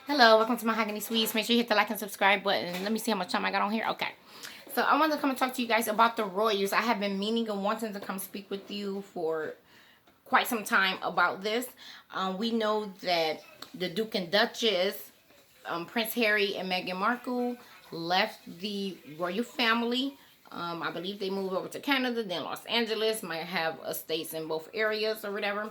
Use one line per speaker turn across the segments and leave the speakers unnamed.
Hello, welcome to Mahogany Sweets. Make sure you hit the like and subscribe button. Let me see how much time I got on here. Okay. So I wanted to come and talk to you guys about the royals. I have been meaning and wanting to come speak with you for quite some time about this. We know that the Duke and Duchess, Prince Harry and Meghan Markle, left the royal family. I believe they moved over to Canada, then Los Angeles, might have estates in both areas or whatever.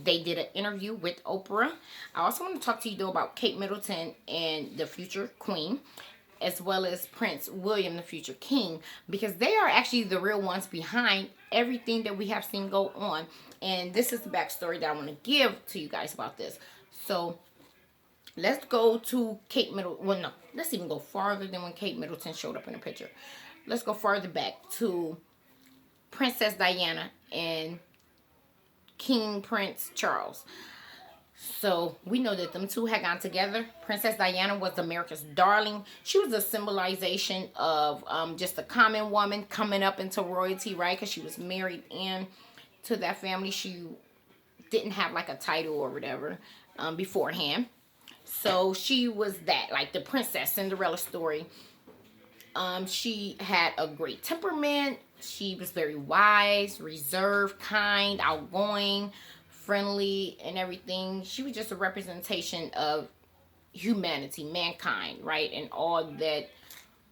They did an interview with Oprah. I also want to talk to you though about Kate Middleton and the future queen, as well as Prince William, the future king, because they are actually the real ones behind everything that we have seen go on. And this is the backstory that I want to give to you guys about this. So let's go to Kate Middleton. Well, no, let's even go farther than when Kate Middleton showed up in the picture. Let's go farther back to Princess Diana and King Prince Charles. So we know that them two had gone together. Princess Diana was America's darling. She was a symbolization of just a common woman coming up into royalty, right? Because she was married in to that family. She didn't have like a title or whatever beforehand. So she was that, like the princess Cinderella story. She had a great temperament. She was very wise, reserved, kind, outgoing, friendly, and everything. She was just a representation of humanity, mankind, right? And all that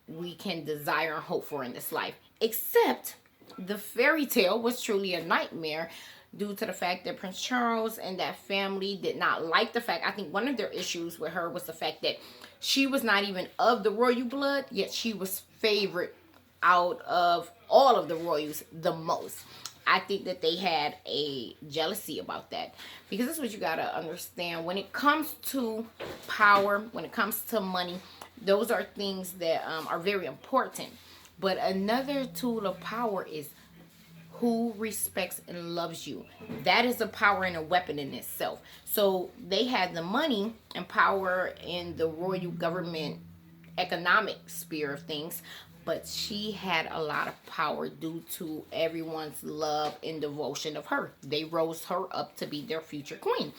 we can desire and hope for in this life. Except the fairy tale was truly a nightmare due to the fact that Prince Charles and that family did not like the fact. I think one of their issues with her was the fact that she was not even of the royal blood, yet she was favored out of all of the royals the most. I think that they had a jealousy about that, because this is what you gotta understand. When it comes to power, when it comes to money, those are things that are very important. But another tool of power is who respects and loves you. That is a power and a weapon in itself. So they had the money and power in the royal government economic sphere of things, but she had a lot of power due to everyone's love and devotion of her. They rose her up to be their future queen.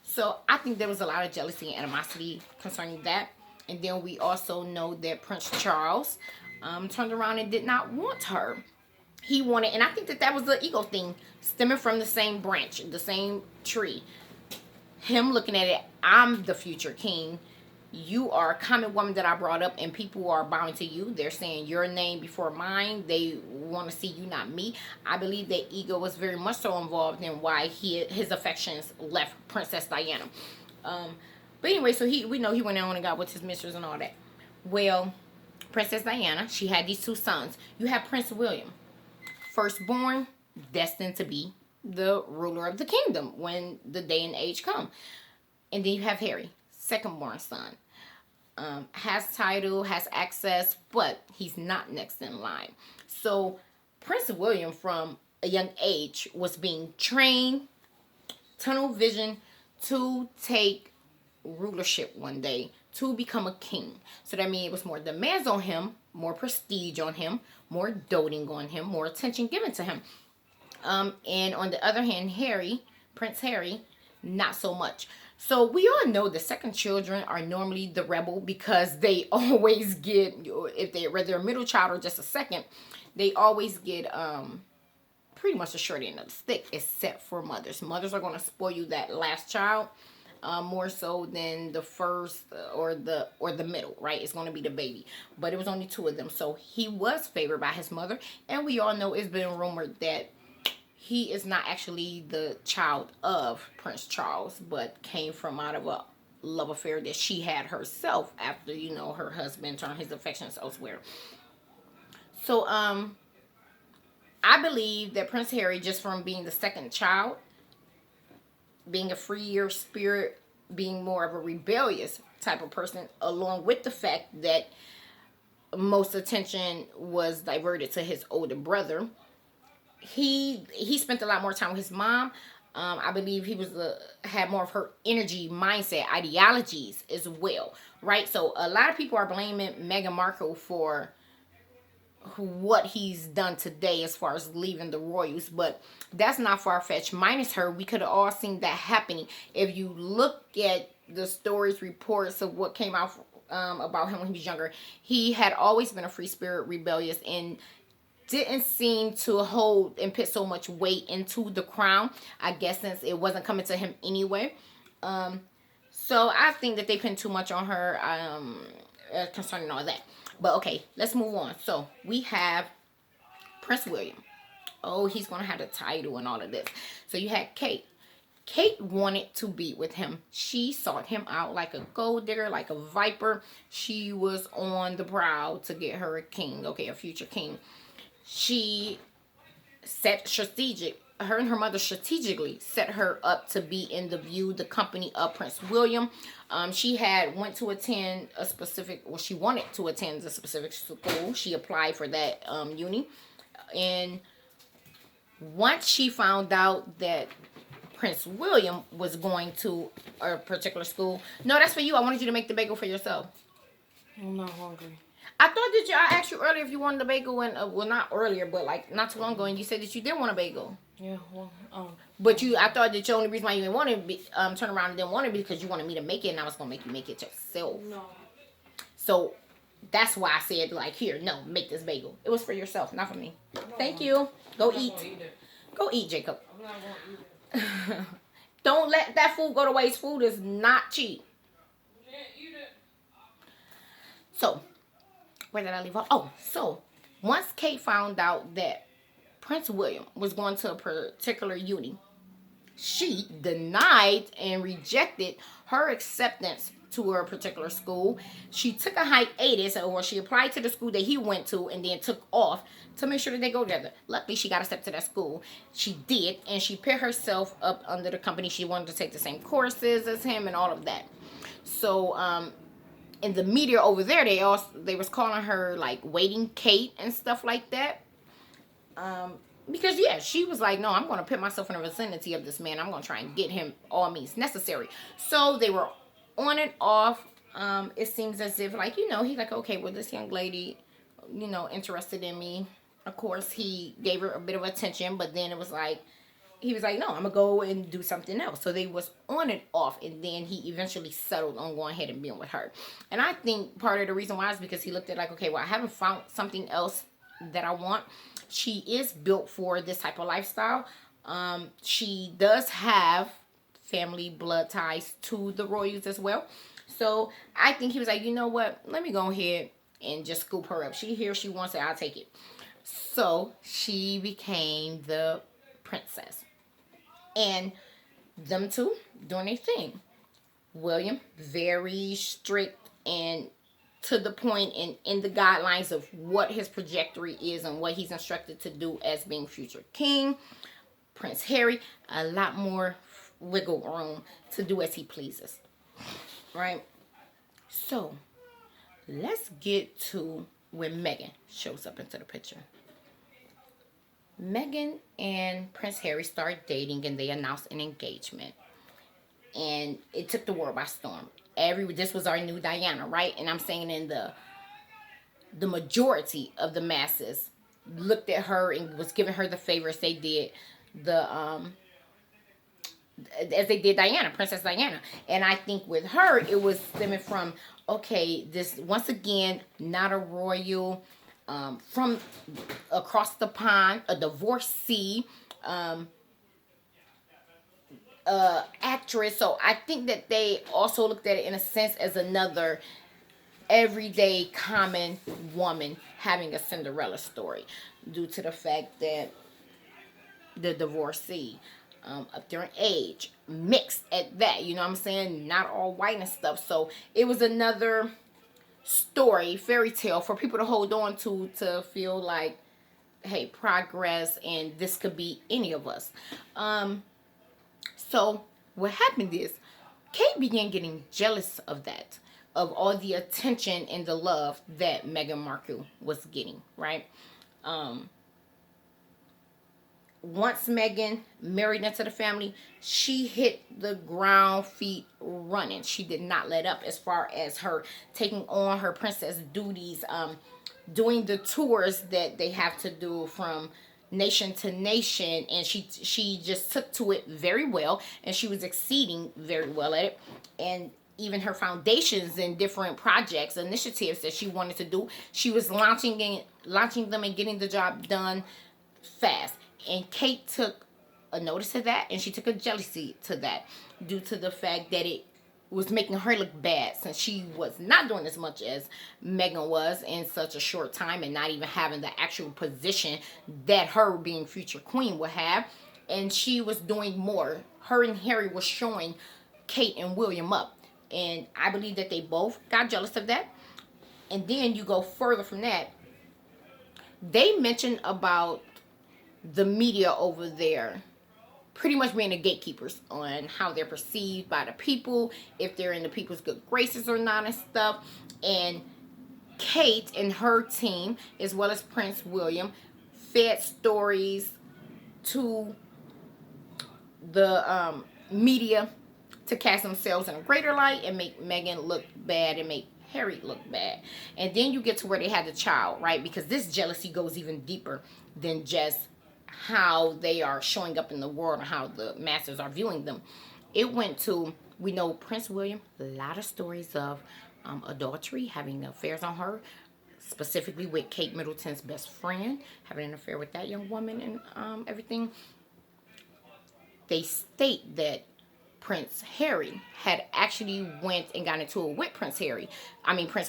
So I think there was a lot of jealousy and animosity concerning that. And then we also know that Prince Charles turned around and did not want her. He wanted, and I think that that was the ego thing, stemming from the same branch, the same tree. Him looking at it, I'm the future king. You are a common woman that I brought up, and people are bowing to you. They're saying your name before mine. They want to see you, not me. I believe that ego was very much so involved in why his affections left Princess Diana. But anyway, so we know he went on and got with his mistress and all that. Well, Princess Diana, she had these two sons. You have Prince William, firstborn, destined to be the ruler of the kingdom when the day and age come. And then you have Harry, secondborn son. Has title, has access, but he's not next in line. So Prince William, from a young age, was being trained, tunnel vision, to take rulership one day, to become a king. So that means it was more demands on him, more prestige on him, more doting on him, more attention given to him. And on the other hand, Prince Harry, not so much. So we all know the second children are normally the rebel, because they always get, if they're whether a middle child or just a second, they always get pretty much a short end of the stick, except for mothers. Mothers are going to spoil you that last child. More so than the first or the middle, right? It's going to be the baby, but it was only two of them, so he was favored by his mother. And we all know it's been rumored that he is not actually the child of Prince Charles, but came from out of a love affair that she had herself after her husband turned his affections elsewhere. So I believe that Prince Harry, just from being the second child, being a freer spirit, being more of a rebellious type of person, along with the fact that most attention was diverted to his older brother. He spent a lot more time with his mom. I believe he had more of her energy, mindset, ideologies as well, right? So a lot of people are blaming Meghan Markle for what he's done today as far as leaving the royals, but that's not far-fetched. Minus her, we could have all seen that happening. If you look at the stories, reports of what came out about him when he was younger, he had always been a free spirit, rebellious, and didn't seem to hold and put so much weight into the crown. I guess since it wasn't coming to him anyway. So I think that they put too much on her concerning all that. But okay, let's move on. So we have Prince William. Oh, he's going to have the title and all of this. So you had Kate. Kate wanted to be with him. She sought him out like a gold digger, like a viper. She was on the prowl to get her a king. Okay, a future king. She set her and her mother strategically set her up to be in the company of Prince William. She went to attend a specific, well, she wanted to attend a specific school. She applied for that uni. And once she found out that Prince William was going to a particular school. No, that's for you. I wanted you to make the bagel for yourself.
I'm not hungry.
I thought that I asked you earlier if you wanted a bagel, and well, not earlier, but like not too long ago, and you said that you did want a bagel.
Yeah, well,
But I thought that the only reason why you didn't want to turn around and didn't want it because you wanted me to make it, and I was gonna make you make it yourself.
No.
So that's why I said like, here, no, make this bagel. It was for yourself, not for me. Thank you. Go eat. Go eat, Jacob.
I'm not gonna eat it.
Don't let that food go to waste. Food is not cheap.
You can't eat it.
So, where did I leave off? Oh, so once Kate found out that Prince William was going to a particular uni, she denied and rejected her acceptance to a particular school. She took a hiatus, or she applied to the school that he went to and then took off to make sure that they go together. Luckily, she got accepted to that school. She did, and she put herself up under the company. She wanted to take the same courses as him and all of that. So, in the media over there, they was calling her like Waiting Kate and stuff like that. Because yeah, she was like, no, I'm going to put myself in the vicinity of this man. I'm going to try and get him all means necessary. So they were on and off. It seems as if like, he's like, okay, well, this young lady, interested in me. Of course, he gave her a bit of attention, but then it was like, he was like, no, I'm going to go and do something else. So they was on and off, and then he eventually settled on going ahead and being with her. And I think part of the reason why is because he looked at like, okay, well, I haven't found something else that I want. She is built for this type of lifestyle. She does have family blood ties to the royals as well. So I think he was like, you know what? Let me go ahead and just scoop her up. She here, she wants it, I'll take it. So she became the princess. And them two doing their thing. William, very strict and to the point and in the guidelines of what his trajectory is and what he's instructed to do as being future king. Prince Harry, a lot more wiggle room to do as he pleases. Right? So, let's get to when Meghan shows up into the picture. Meghan and Prince Harry start dating and they announced an engagement. And it took the world by storm. This was our new Diana, right? And I'm saying in the majority of the masses looked at her and was giving her the favors they did as they did Diana, Princess Diana. And I think with her, it was stemming from, okay, this, once again, not a royal, from across the pond, a divorcee, actress. So I think that they also looked at it in a sense as another everyday common woman having a Cinderella story, due to the fact that the divorcee, up there in age, mixed at that, you know what I'm saying, not all white and stuff. So it was another story, fairy tale for people to hold on to feel like, hey, progress, and this could be any of us. So what happened is Kate began getting jealous of that, of all the attention and the love that Meghan Markle was getting, right? Once Meghan married into the family, she hit the ground feet running. She did not let up as far as her taking on her princess duties, doing the tours that they have to do from nation to nation, and she just took to it very well, and she was exceeding very well at it. and even her foundations and different projects, initiatives that she wanted to do, she was launching them and getting the job done fast. And Kate took a notice of that, and she took a jealousy to that, due to the fact that it was making her look bad, since she was not doing as much as Meghan was in such a short time, and not even having the actual position that her being future queen would have. And she was doing more. Her and Harry was showing Kate and William up. And I believe that they both got jealous of that. And then you go further from that. They mentioned about the media over there pretty much being the gatekeepers on how they're perceived by the people, if they're in the people's good graces or not and stuff. And Kate and her team, as well as Prince William, fed stories to the media to cast themselves in a greater light and make Meghan look bad and make Harry look bad. And then you get to where they had the child, right? Because this jealousy goes even deeper than just how they are showing up in the world and how the masses are viewing them. It went to, we know Prince William, a lot of stories of adultery, having affairs on her, specifically with Kate Middleton's best friend, having an affair with that young woman and everything. They state that Prince Harry had actually went and got into it with Prince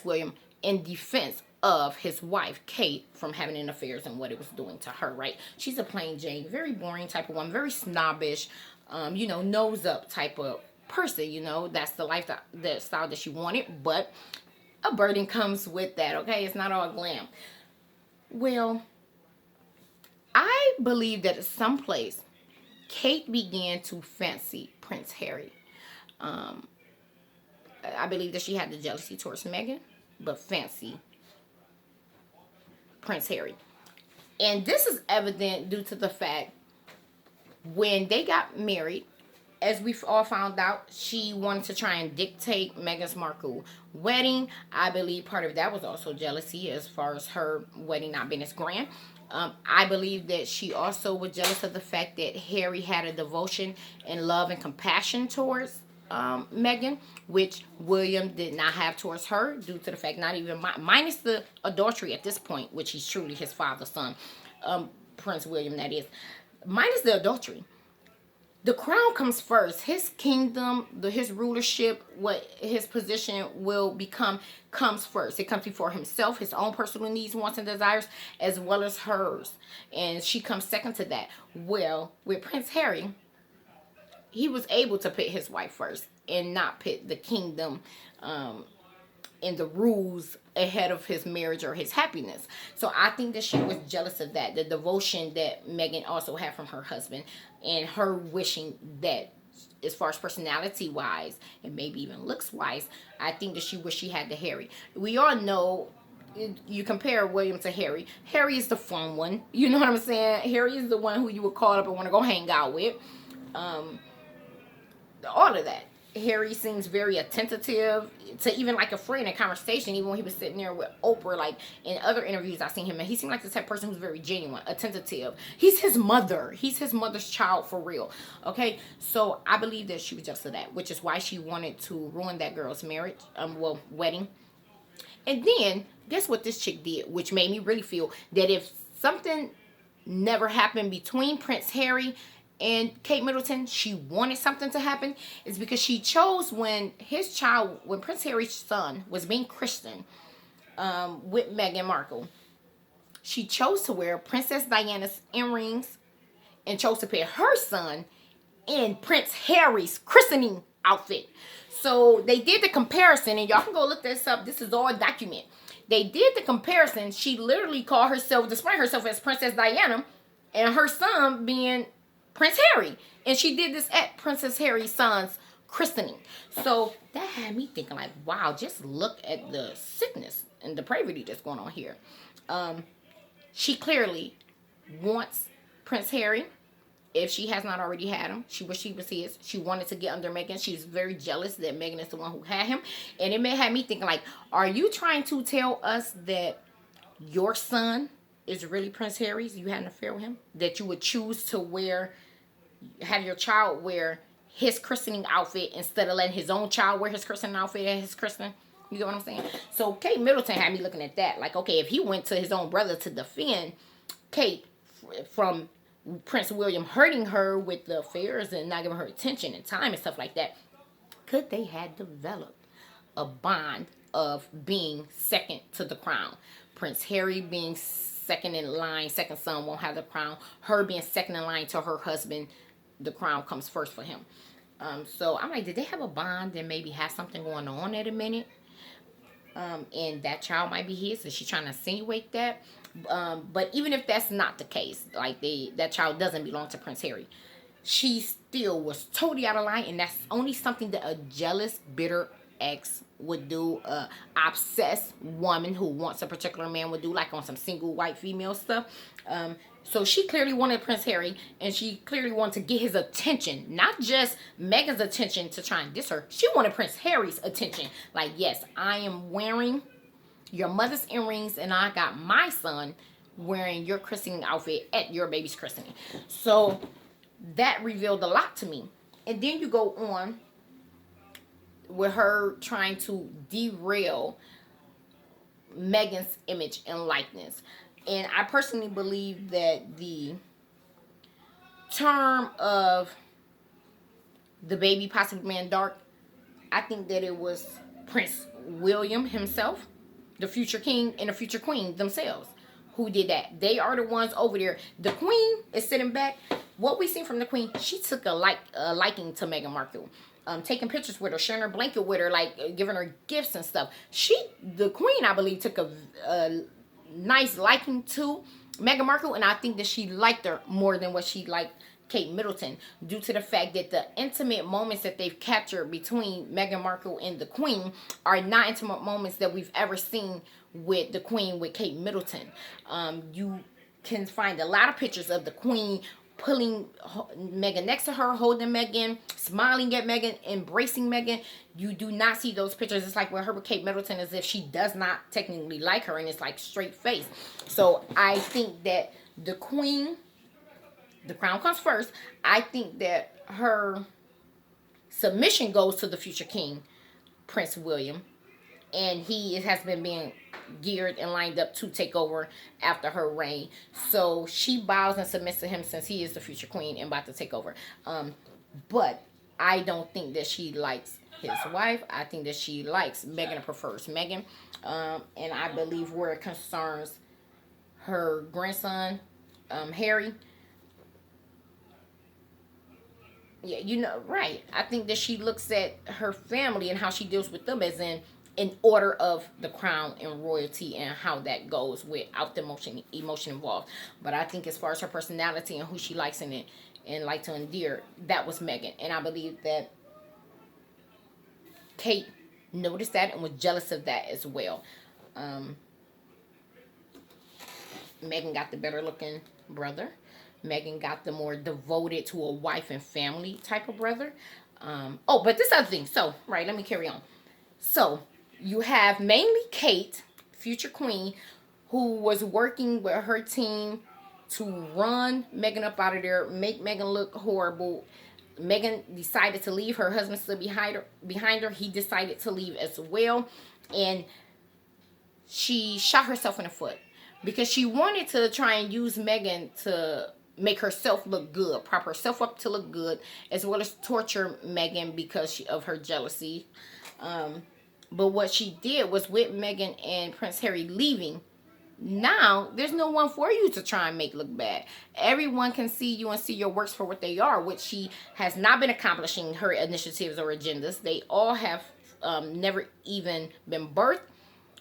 William, in defense of his wife, Kate, from having an affairs and what it was doing to her, right? She's a plain Jane, very boring type of woman, very snobbish, nose up type of person, that's the style that she wanted, but a burden comes with that, okay? It's not all glam. Well, I believe that at some place, Kate began to fancy Prince Harry. I believe that she had the jealousy towards Meghan, but fancy Prince Harry. And this is evident due to the fact when they got married, as we've all found out, she wanted to try and dictate Meghan's Markle wedding. I believe part of that was also jealousy as far as her wedding not being as grand. I believe that she also was jealous of the fact that Harry had a devotion and love and compassion towards Meghan, which William did not have towards her, due to the fact, not even minus the adultery at this point, which he's truly his father's son, Prince William, that is, minus the adultery. The crown comes first. His kingdom, his rulership, what his position will become, comes first. It comes before himself, his own personal needs, wants, and desires, as well as hers. And she comes second to that. Well, with Prince Harry, he was able to put his wife first and not put the kingdom and the rules ahead of his marriage or his happiness. So I think that she was jealous of that, the devotion that Meghan also had from her husband, and her wishing that, as far as personality wise and maybe even looks wise, I think that she wished she had the Harry. We all know, you compare William to Harry. Harry is the fun one. You know what I'm saying? Harry is the one who you would call up and want to go hang out with. All of that. Harry seems very attentive to even like a friend in conversation, even when he was sitting there with Oprah, like in other interviews I've seen him, and he seemed like the type of person who's very genuine, attentive. He's his mother. He's his mother's child for real. Okay, so I believe that she was just for that, which is why she wanted to ruin that girl's marriage, wedding. And then, guess what this chick did, which made me really feel that if something never happened between Prince Harry and Kate Middleton, she wanted something to happen, is because she chose when Prince Harry's son was being christened with Meghan Markle, she chose to wear Princess Diana's earrings and chose to put her son in Prince Harry's christening outfit. So they did the comparison, and y'all can go look this up. This is all a document. They did the comparison. She literally displayed herself as Princess Diana, and her son being Prince Harry. And she did this at Princess Harry's son's christening. So that had me thinking like, wow, just look at the sickness and depravity that's going on here. She clearly wants Prince Harry. If she has not already had him, she wished he was his. She wanted to get under Meghan. She's very jealous that Meghan is the one who had him. And it may have me thinking like, are you trying to tell us that your son is really Prince Harry's? You had an affair with him? That you would choose to have your child wear his christening outfit instead of letting his own child wear his christening outfit at his christening. You get what I'm saying? So Kate Middleton had me looking at that. Like, okay, if he went to his own brother to defend Kate from Prince William hurting her with the affairs and not giving her attention and time and stuff like that, could they have developed a bond of being second to the crown? Prince Harry being second in line, second son won't have the crown. Her being second in line to her husband, the crown comes first for him. So I'm like, did they have a bond and maybe have something going on at a minute? And that child might be his, and she's trying to insinuate that. But even if that's not the case, like that child doesn't belong to Prince Harry, she still was totally out of line, and that's only something that a jealous, bitter ex would do. A obsessed woman who wants a particular man would do, like on some single white female stuff. So she clearly wanted Prince Harry, and she clearly wanted to get his attention, not just Meghan's attention to try and diss her. She wanted Prince Harry's attention. Like, yes, I am wearing your mother's earrings, and I got my son wearing your christening outfit at your baby's christening. So that revealed a lot to me. And then you go on with her trying to derail Meghan's image and likeness. And I personally believe that the term of the baby possibly being dark, I think that it was Prince William himself, the future king and the future queen themselves who did that. They are the ones over there. The queen is sitting back. What we see from the queen, she took a liking to Meghan Markle. Taking pictures with her, sharing her blanket with her, like giving her gifts and stuff. The queen, I believe, took a nice liking to Meghan Markle, and I think that she liked her more than what she liked Kate Middleton, due to the fact that the intimate moments that they've captured between Meghan Markle and the Queen are not intimate moments that we've ever seen with the Queen with Kate Middleton. You can find a lot of pictures of the Queen pulling Meghan next to her, holding Meghan, smiling at Meghan, embracing Meghan. You do not see those pictures. It's like with her with Kate Middleton, as if she does not technically like her, and it's like straight face. So I think that the Queen, the crown comes first. I think that her submission goes to the future king, Prince William, and he has been being geared and lined up to take over after her reign. So she bows and submits to him since he is the future queen and about to take over. But I don't think that she likes his wife. I think that she likes Meghan and prefers Meghan. And I believe where it concerns her grandson, Harry, yeah, you know, right. I think that she looks at her family and how she deals with them as in order of the crown and royalty, and how that goes without the emotion involved. But I think as far as her personality and who she likes in it and like to endear, that was Meghan. And I believe that Kate noticed that and was jealous of that as well. Meghan got the better looking brother. Meghan got the more devoted to a wife and family type of brother. But this other thing. So, right, let me carry on. So, you have mainly Kate, future queen, who was working with her team to run Meghan up out of there, make Meghan look horrible. Meghan decided to leave. Her husband stood behind her. He decided to leave as well. And she shot herself in the foot because she wanted to try and use Meghan to make herself look good, prop herself up to look good, as well as torture Meghan because of her jealousy. But what she did was, with Meghan and Prince Harry leaving, now there's no one for you to try and make look bad. Everyone can see you and see your works for what they are, which she has not been accomplishing her initiatives or agendas. They all have never even been birthed,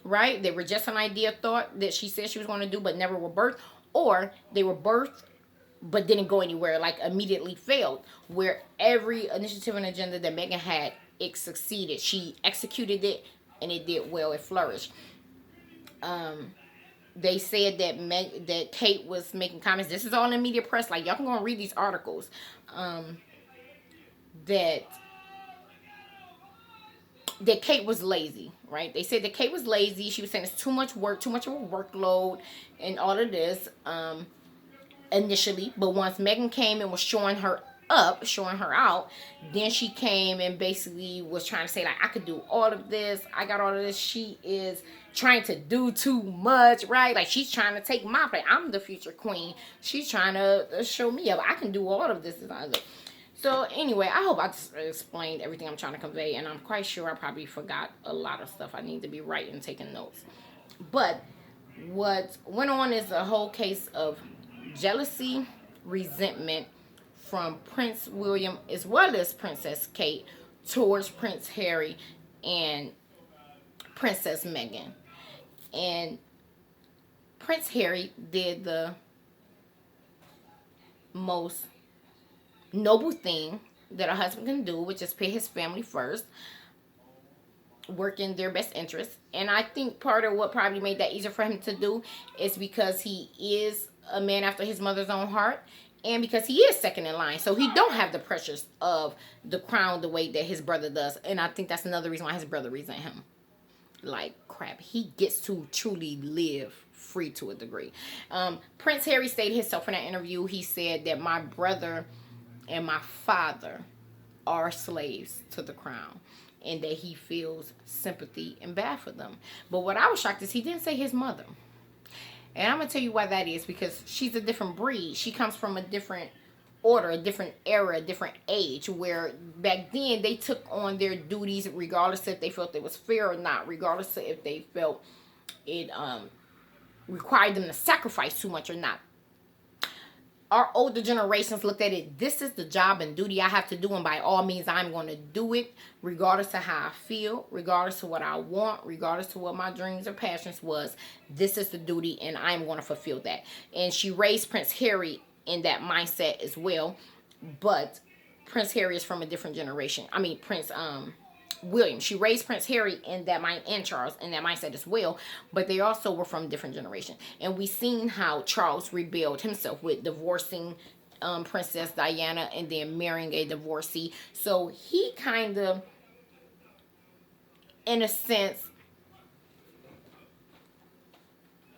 right? They were just an idea, thought that she said she was going to do, but never were birthed. Or they were birthed but didn't go anywhere, like immediately failed. Where every initiative and agenda that Meghan had, it succeeded. She executed it, and it did well. It flourished. They said that that Kate was making comments. This is all in the media press. Like, y'all can go and read these articles. That Kate was lazy, right? They said that Kate was lazy. She was saying it's too much work, too much of a workload, and all of this initially. But once Meghan came and was showing her up, showing her out. Then she came and basically was trying to say, like, I could do all of this. I got all of this. She is trying to do too much, right? Like, she's trying to take my place. I'm the future queen. She's trying to show me up. I can do all of this. So anyway, I hope I just explained everything I'm trying to convey, and I'm quite sure I probably forgot a lot of stuff. I need to be writing, taking notes. But what went on is a whole case of jealousy, resentment from Prince William as well as Princess Kate towards Prince Harry and Princess Meghan. And Prince Harry did the most noble thing that a husband can do, which is put his family first, work in their best interest. And I think part of what probably made that easier for him to do is because he is a man after his mother's own heart, and because he is second in line, so he don't have the pressures of the crown the way that his brother does. And I think that's another reason why his brother resent him like crap. He gets to truly live free to a degree. Prince Harry stated himself in that interview. He said that my brother and my father are slaves to the crown, and that he feels sympathy and bad for them. But what I was shocked is he didn't say his mother. And I'm going to tell you why that is, because she's a different breed. She comes from a different order, a different era, a different age, where back then they took on their duties regardless if they felt it was fair or not, regardless of if they felt it required them to sacrifice too much or not. Our older generations looked at it, this is the job and duty I have to do, and by all means I'm going to do it regardless of how I feel, regardless of what I want, regardless of what my dreams or passions was. This is the duty and I'm going to fulfill that. And she raised Prince Harry in that mindset as well, but Prince Harry is from a different generation. I mean, Prince William. She raised Prince Harry in that mind, and Charles in that mindset as well, but they also were from different generation. And we seen how Charles rebelled himself with divorcing Princess Diana and then marrying a divorcee. So he kind of, in a sense,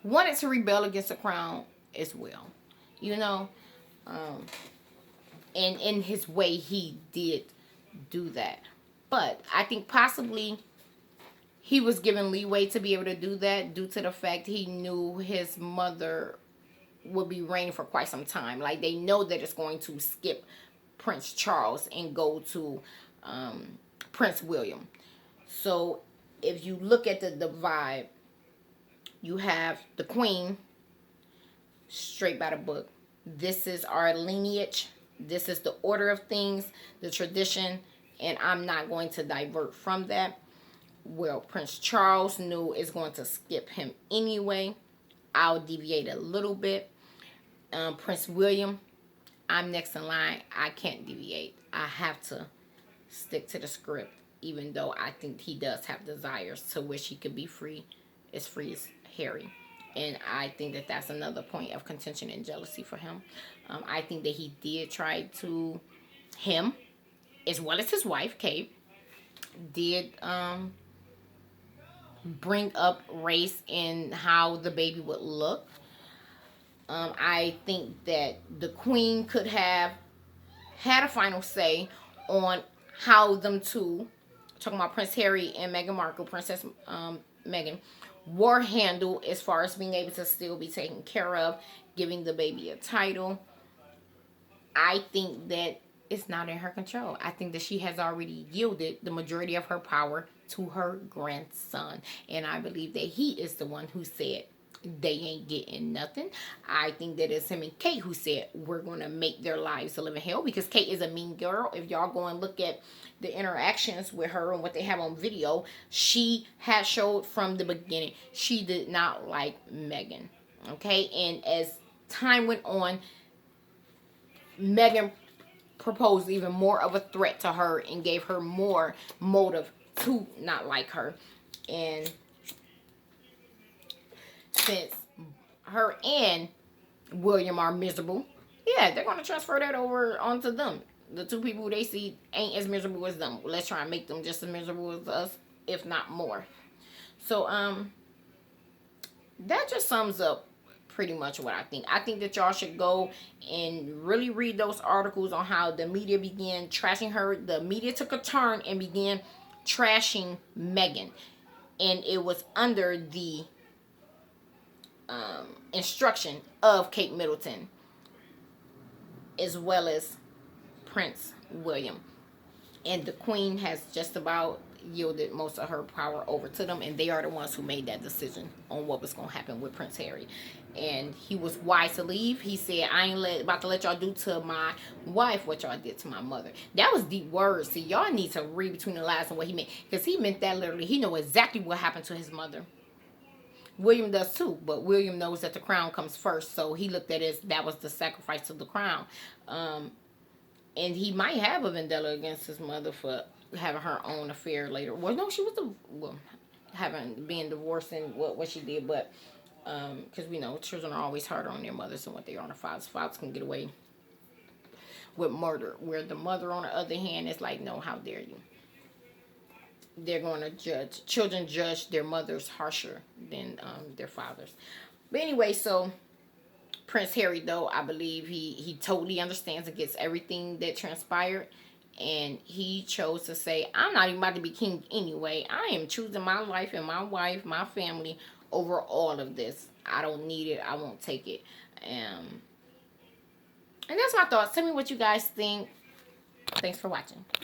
wanted to rebel against the crown as well, you know. And in his way, he did do that. But I think possibly he was given leeway to be able to do that due to the fact he knew his mother would be reigning for quite some time. Like, they know that it's going to skip Prince Charles and go to Prince William. So if you look at the vibe, you have the Queen, straight by the book. This is our lineage. This is the order of things, the tradition, and I'm not going to divert from that. Well, Prince Charles knew it's going to skip him anyway. I'll deviate a little bit. Prince William, I'm next in line. I can't deviate. I have to stick to the script, even though I think he does have desires to wish he could be free as Harry. And I think that that's another point of contention and jealousy for him. I think that he did try to, him, as well as his wife, Kate, did bring up race and how the baby would look. I think that the Queen could have had a final say on how them two, talking about Prince Harry and Meghan Markle, Princess Meghan, were handled as far as being able to still be taken care of, giving the baby a title. I think that it's not in her control. I think that she has already yielded the majority of her power to her grandson. And I believe that he is the one who said they ain't getting nothing. I think that it's him and Kate who said we're going to make their lives a living hell, because Kate is a mean girl. If y'all go and look at the interactions with her and what they have on video, she had showed from the beginning she did not like Meghan. Okay, and as time went on, Meghan proposed even more of a threat to her and gave her more motive to not like her. And since her and William are miserable, yeah, they're going to transfer that over onto them. The two people they see ain't as miserable as them. Let's try and make them just as miserable as us, if not more. So, that just sums up pretty much what I think. I think that y'all should go and really read those articles on how the media began trashing her. The media took a turn and began trashing Meghan. And it was under the instruction of Kate Middleton, as well as Prince William. And the Queen has just about yielded most of her power over to them, and they are the ones who made that decision on what was going to happen with Prince Harry. And he was wise to leave. He said, I ain't about to let y'all do to my wife what y'all did to my mother. That was deep words. See, y'all need to read between the lines and what he meant, because he meant that literally. He know exactly what happened to his mother. William does too, but William knows that the crown comes first, so he looked at it as that was the sacrifice of the crown. And he might have a vendetta against his mother for having her own affair later. Well, no, she was being divorced and what she did, but because we know children are always harder on their mothers than what they are on their fathers. Fathers can get away with murder, where the mother, on the other hand, is like, no, how dare you? They're going to judge. Children judge their mothers harsher than their fathers. But anyway, so Prince Harry, though, I believe he totally understands and gets everything that transpired. And he chose to say, I'm not even about to be king anyway. I am choosing my life and my wife, my family, over all of this. I don't need it. I won't take it. And that's my thoughts. Tell me what you guys think. Thanks for watching.